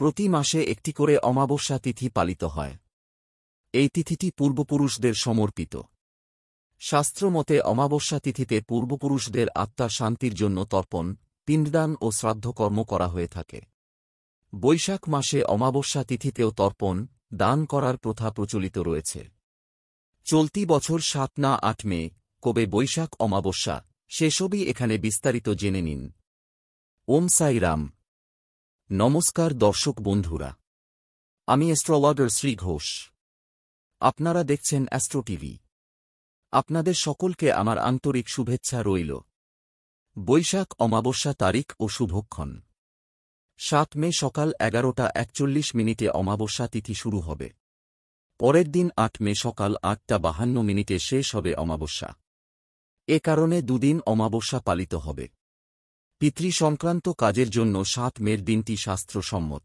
প্রতি মাসে একটি করে অমাবস্যা তিথি পালিত হয়। এই তিথিটি পূর্বপুরুষদের সমর্পিত। শাস্ত্রমতে অমাবস্যা তিথিতে পূর্বপুরুষদের আত্মার শান্তির জন্য তর্পণ, পিণ্ডদান ও শ্রাদ্ধকর্ম করা হয়ে থাকে। বৈশাখ মাসে অমাবস্যা তিথিতেও তর্পণ, দান করার প্রথা প্রচলিত রয়েছে। চলতি বছর ৭ না ৮ মে কবে বৈশাখ অমাবস্যা, সেসবই এখানে বিস্তারিত জেনে নিন। ওম সাই রাম। নমস্কার দর্শক বন্ধুরা, আমি অ্যাস্ট্রোলজার শ্রী ঘোষ। আপনারা দেখছেন অ্যাস্ট্রো টিভি। আপনাদের সকলকে আমার আন্তরিক শুভেচ্ছা রইল। বৈশাখ অমাবস্যা তারিখ ও শুভক্ষণ। ৭ মে সকাল ১১টা ৪১ অমাবস্যা তিথি শুরু হবে। পরের দিন ৮ মে সকাল ৮টা ৫২ শেষ হবে অমাবস্যা। এ কারণে দুদিন অমাবস্যা পালিত হবে। পিতৃ সংক্রান্ত কাজের জন্য ৭ মের দিনটি শাস্ত্রসম্মত।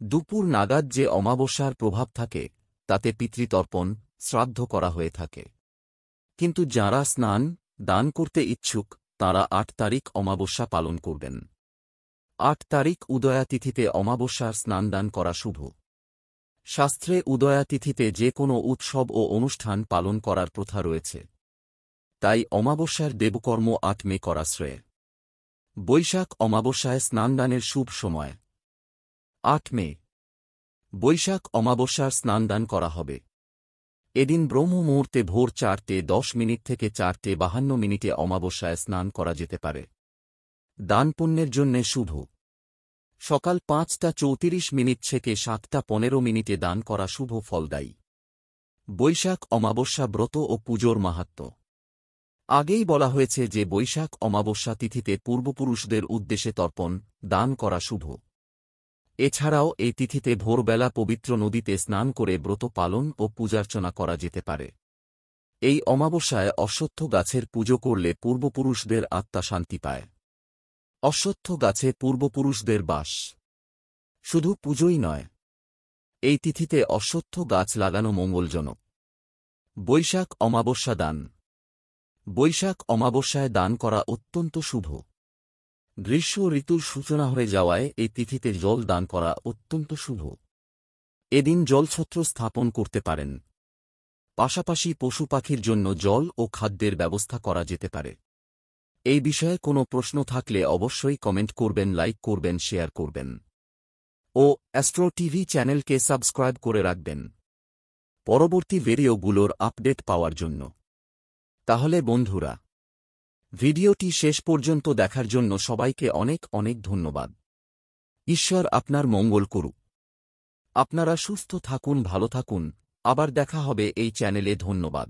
দুপুর নাগাদ যে অমাবস্যার প্রভাব থাকে তাতে পিতৃতর্পণ, শ্রাদ্ধ করা হয়ে থাকে। কিন্তু যাঁরা স্নান, দান করতে ইচ্ছুক তাঁরা ৮ তারিখ অমাবস্যা পালন করবেন। ৮ তারিখ উদয়া তিথিতে অমাবস্যার স্নানদান করা শুভ। শাস্ত্রে উদয়া তিথিতে যে কোনো উৎসব ও অনুষ্ঠান পালন করার প্রথা রয়েছে। তাই অমাবস্যার দেবকর্ম ৮ মে করা শ্রেয়। বৈশাখ অমাবস্যায় স্নানদানের শুভ সময়। ৮ মে বৈশাখ অমাবস্যার স্নানদান করা হবে। এদিন ব্রহ্ম মুহূর্তে ভোর ৪:১০ থেকে ৪:৫২ অমাবস্যায় স্নান করা যেতে পারে। দান পুণ্যের জন্যে শুভ। সকাল ৫টা ৩৪ থেকে ৭টা ১৫ দান করা শুভ ফলদায়ী। বৈশাখ অমাবস্যা ব্রত ও পুজোর মাহাত্ম্য। আগেই বলা হয়েছে যে বৈশাখ অমাবস্যা তিথিতে পূর্বপুরুষদের উদ্দেশ্যে তর্পণ, দান করা শুভ। এছাড়াও এই তিথিতে ভোরবেলা পবিত্র নদীতে স্নান করে ব্রত পালন ও পূজার্চনা করা যেতে পারে। এই অমাবস্যায় অশ্বত্থ গাছের পুজো করলে পূর্বপুরুষদের আত্মা শান্তি পায়। অশ্বত্থ গাছে পূর্বপুরুষদের বাস। শুধু পুজোই নয়, এই তিথিতে অশ্বত্থ গাছ লাগানো মঙ্গলজনক। বৈশাখ অমাবস্যা দান। বৈশাখ অমাবস্যায় দান করা অত্যন্ত শুভ। গ্রীষ্ম ঋতুর সূচনা হয়ে যাওয়ায় এই তিথিতে জল দান করা অত্যন্ত শুভ। এদিন জলছত্র স্থাপন করতে পারেন। পাশাপাশি পশু পাখির জন্য জল ও খাদ্যের ব্যবস্থা করা যেতে পারে। এই বিষয়ে কোনো প্রশ্ন থাকলে অবশ্যই কমেন্ট করবেন, লাইক করবেন, শেয়ার করবেন ও অ্যাস্ট্রো টিভি চ্যানেলকে সাবস্ক্রাইব করে রাখবেন পরবর্তী ভিডিওগুলোর আপডেট পাওয়ার জন্য। তাহলে বন্ধুরা, ভিডিওটি শেষ পর্যন্ত দেখার জন্য সবাইকে অনেক অনেক ধন্যবাদ। ঈশ্বর আপনার মঙ্গল করুক। আপনারা সুস্থ থাকুন, ভালো থাকুন। আবার দেখা হবে এই চ্যানেলে। ধন্যবাদ।